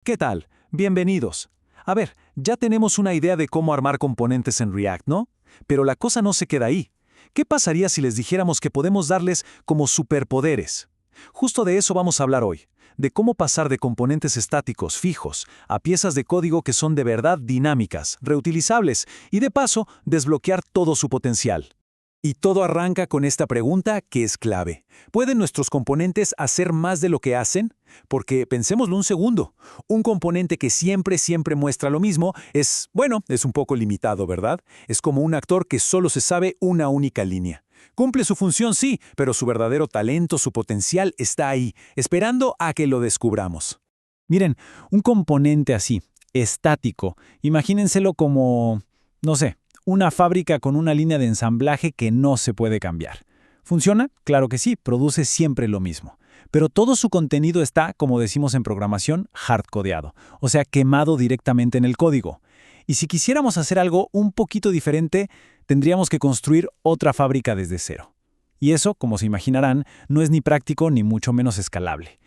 ¿Qué tal? Bienvenidos. A ver, ya tenemos una idea de cómo armar componentes en React, ¿no? Pero la cosa no se queda ahí. ¿Qué pasaría si les dijéramos que podemos darles como superpoderes? Justo de eso vamos a hablar hoy, de cómo pasar de componentes estáticos fijos a piezas de código que son de verdad dinámicas, reutilizables y de paso desbloquear todo su potencial. Y todo arranca con esta pregunta que es clave. ¿Pueden nuestros componentes hacer más de lo que hacen? Porque pensémoslo un segundo. Un componente que siempre muestra lo mismo es un poco limitado, ¿verdad? Es como un actor que solo se sabe una única línea. Cumple su función, sí, pero su verdadero talento, su potencial está ahí, esperando a que lo descubramos. Miren, un componente así, estático, imagínenselo como, no sé, una fábrica con una línea de ensamblaje que no se puede cambiar. ¿Funciona? Claro que sí, produce siempre lo mismo. Pero todo su contenido está, como decimos en programación, hardcodeado, o sea, quemado directamente en el código. Y si quisiéramos hacer algo un poquito diferente, tendríamos que construir otra fábrica desde cero. Y eso, como se imaginarán, no es ni práctico ni mucho menos escalable.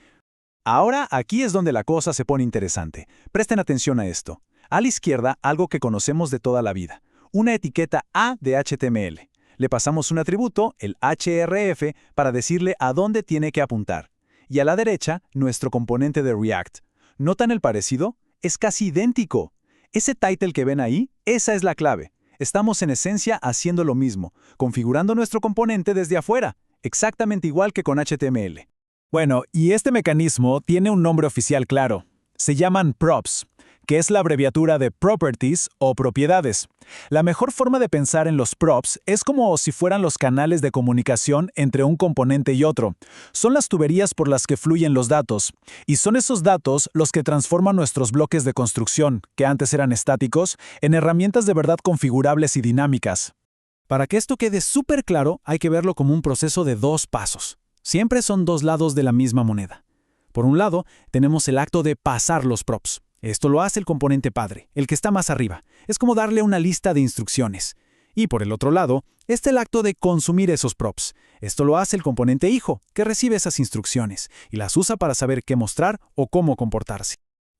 Ahora, aquí es donde la cosa se pone interesante. Presten atención a esto. A la izquierda, algo que conocemos de toda la vida. Una etiqueta A de HTML. Le pasamos un atributo, el href, para decirle a dónde tiene que apuntar. Y a la derecha, nuestro componente de React. ¿Notan el parecido? Es casi idéntico. Ese title que ven ahí, esa es la clave. Estamos en esencia haciendo lo mismo, configurando nuestro componente desde afuera, exactamente igual que con HTML. Bueno, y este mecanismo tiene un nombre oficial claro. Se llaman props, que es la abreviatura de properties o propiedades. La mejor forma de pensar en los props es como si fueran los canales de comunicación entre un componente y otro. Son las tuberías por las que fluyen los datos, y son esos datos los que transforman nuestros bloques de construcción, que antes eran estáticos, en herramientas de verdad configurables y dinámicas. Para que esto quede súper claro, hay que verlo como un proceso de dos pasos. Siempre son dos lados de la misma moneda. Por un lado, tenemos el acto de pasar los props. Esto lo hace el componente padre, el que está más arriba. Es como darle una lista de instrucciones. Y por el otro lado, está el acto de consumir esos props. Esto lo hace el componente hijo, que recibe esas instrucciones y las usa para saber qué mostrar o cómo comportarse.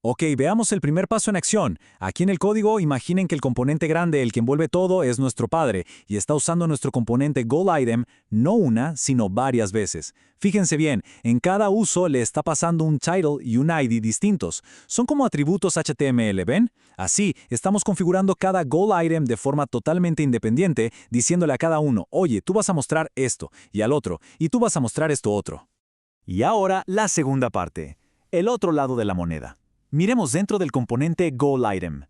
Ok, veamos el primer paso en acción. Aquí en el código, imaginen que el componente grande, el que envuelve todo, es nuestro padre, y está usando nuestro componente goalItem no una, sino varias veces. Fíjense bien, en cada uso le está pasando un title y un ID distintos. Son como atributos HTML, ¿ven? Así, estamos configurando cada goalItem de forma totalmente independiente, diciéndole a cada uno, oye, tú vas a mostrar esto, y al otro, y tú vas a mostrar esto otro. Y ahora, la segunda parte, el otro lado de la moneda. Miremos dentro del componente goalItem.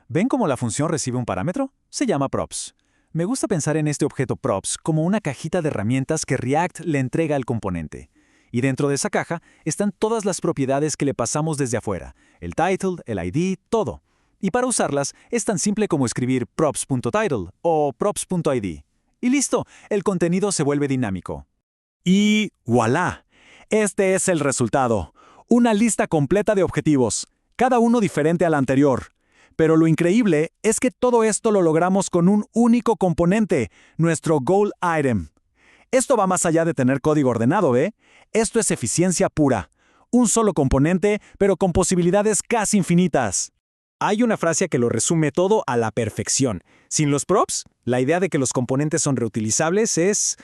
¿Ven cómo la función recibe un parámetro? Se llama props. Me gusta pensar en este objeto props como una cajita de herramientas que React le entrega al componente. Y dentro de esa caja están todas las propiedades que le pasamos desde afuera, el title, el ID, todo. Y para usarlas es tan simple como escribir props.title o props.id. Y listo, el contenido se vuelve dinámico. Y ¡voilá! Este es el resultado. Una lista completa de objetivos, cada uno diferente al anterior. Pero lo increíble es que todo esto lo logramos con un único componente, nuestro goalItem. Esto va más allá de tener código ordenado, ¿eh? Esto es eficiencia pura. Un solo componente, pero con posibilidades casi infinitas. Hay una frase que lo resume todo a la perfección. Sin los props, la idea de que los componentes son reutilizables es,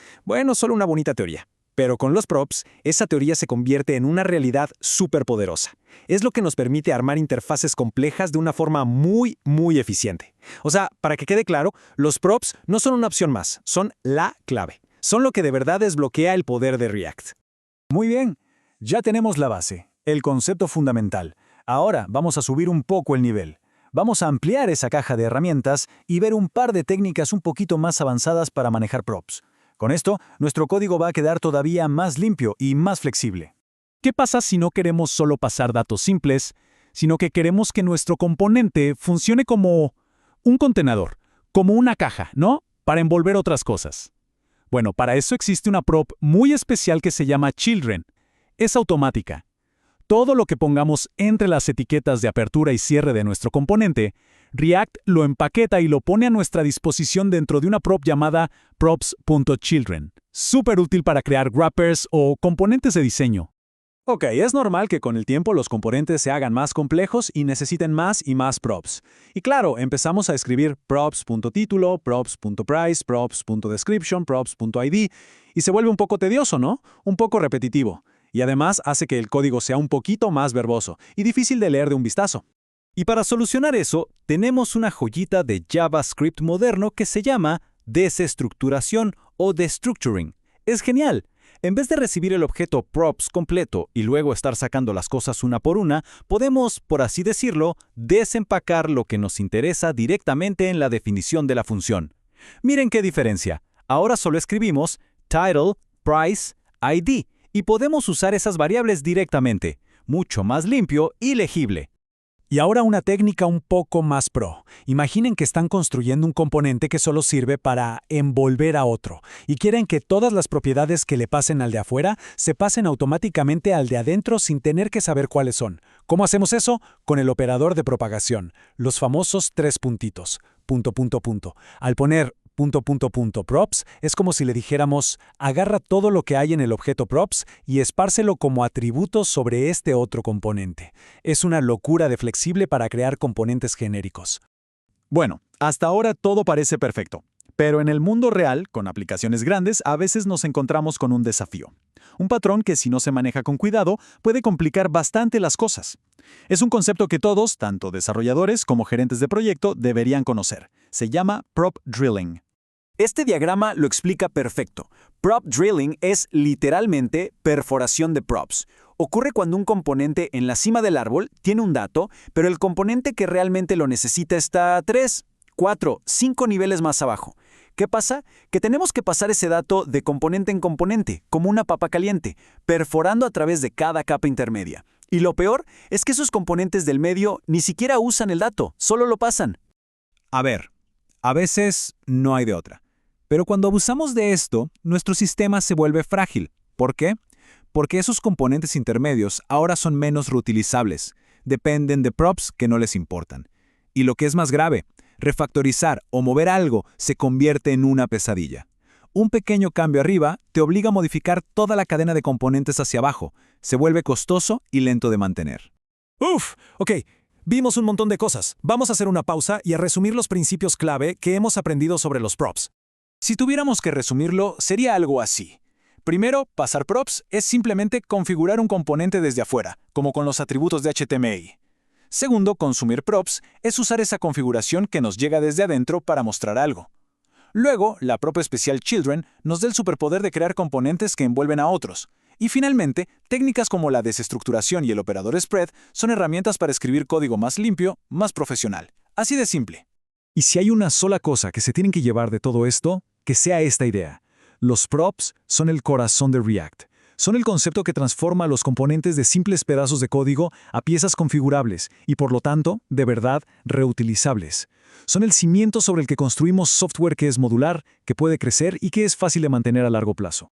solo una bonita teoría. Pero con los props, esa teoría se convierte en una realidad súper poderosa. Es lo que nos permite armar interfaces complejas de una forma muy eficiente. O sea, para que quede claro, los props no son una opción más, son la clave. Son lo que de verdad desbloquea el poder de React. Muy bien, ya tenemos la base, el concepto fundamental. Ahora vamos a subir un poco el nivel. Vamos a ampliar esa caja de herramientas y ver un par de técnicas un poquito más avanzadas para manejar props. Con esto, nuestro código va a quedar todavía más limpio y más flexible. ¿Qué pasa si no queremos solo pasar datos simples, sino que queremos que nuestro componente funcione como un contenedor, como una caja, ¿no? Para envolver otras cosas. Bueno, para eso existe una prop muy especial que se llama Children. Es automática. Todo lo que pongamos entre las etiquetas de apertura y cierre de nuestro componente, React lo empaqueta y lo pone a nuestra disposición dentro de una prop llamada props.children. Súper útil para crear wrappers o componentes de diseño. Ok, es normal que con el tiempo los componentes se hagan más complejos y necesiten más y más props. Y claro, empezamos a escribir props.título, props.price, props.description, props.id, y se vuelve un poco tedioso, ¿no? Un poco repetitivo. Y además hace que el código sea un poquito más verboso y difícil de leer de un vistazo. Y para solucionar eso, tenemos una joyita de JavaScript moderno que se llama desestructuración o destructuring. Es genial. En vez de recibir el objeto props completo y luego estar sacando las cosas una por una, podemos, por así decirlo, desempacar lo que nos interesa directamente en la definición de la función. Miren qué diferencia. Ahora solo escribimos title, price, ID y podemos usar esas variables directamente. Mucho más limpio y legible. Y ahora una técnica un poco más pro. Imaginen que están construyendo un componente que solo sirve para envolver a otro y quieren que todas las propiedades que le pasen al de afuera se pasen automáticamente al de adentro sin tener que saber cuáles son. ¿Cómo hacemos eso? Con el operador de propagación, los famosos tres puntitos. Punto, punto, punto. Al poner props, es como si le dijéramos, agarra todo lo que hay en el objeto props y espárcelo como atributos sobre este otro componente. Es una locura de flexible para crear componentes genéricos. Bueno, hasta ahora todo parece perfecto. Pero en el mundo real, con aplicaciones grandes, a veces nos encontramos con un desafío. Un patrón que, si no se maneja con cuidado, puede complicar bastante las cosas. Es un concepto que todos, tanto desarrolladores como gerentes de proyecto, deberían conocer. Se llama prop drilling. Este diagrama lo explica perfecto. Prop drilling es literalmente perforación de props. Ocurre cuando un componente en la cima del árbol tiene un dato, pero el componente que realmente lo necesita está 3, 4, 5 niveles más abajo. ¿Qué pasa? Que tenemos que pasar ese dato de componente en componente, como una papa caliente, perforando a través de cada capa intermedia. Y lo peor es que esos componentes del medio ni siquiera usan el dato, solo lo pasan. A ver, a veces no hay de otra. Pero cuando abusamos de esto, nuestro sistema se vuelve frágil. ¿Por qué? Porque esos componentes intermedios ahora son menos reutilizables. Dependen de props que no les importan. Y lo que es más grave, refactorizar o mover algo se convierte en una pesadilla. Un pequeño cambio arriba te obliga a modificar toda la cadena de componentes hacia abajo. Se vuelve costoso y lento de mantener. Ok. Vimos un montón de cosas. Vamos a hacer una pausa y a resumir los principios clave que hemos aprendido sobre los props. Si tuviéramos que resumirlo, sería algo así. Primero, pasar props es simplemente configurar un componente desde afuera, como con los atributos de HTML. Segundo, consumir props es usar esa configuración que nos llega desde adentro para mostrar algo. Luego, la prop especial Children nos da el superpoder de crear componentes que envuelven a otros. Y finalmente, técnicas como la desestructuración y el operador spread son herramientas para escribir código más limpio, más profesional. Así de simple. Y si hay una sola cosa que se tienen que llevar de todo esto, que sea esta idea. Los props son el corazón de React. Son el concepto que transforma los componentes de simples pedazos de código a piezas configurables y, por lo tanto, de verdad, reutilizables. Son el cimiento sobre el que construimos software que es modular, que puede crecer y que es fácil de mantener a largo plazo.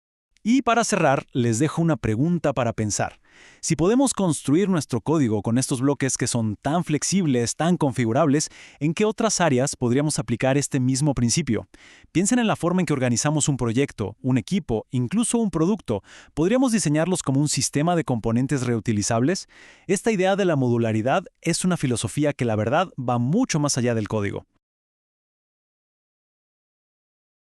Y para cerrar, les dejo una pregunta para pensar. Si podemos construir nuestro código con estos bloques que son tan flexibles, tan configurables, ¿en qué otras áreas podríamos aplicar este mismo principio? Piensen en la forma en que organizamos un proyecto, un equipo, incluso un producto. ¿Podríamos diseñarlos como un sistema de componentes reutilizables? Esta idea de la modularidad es una filosofía que la verdad va mucho más allá del código.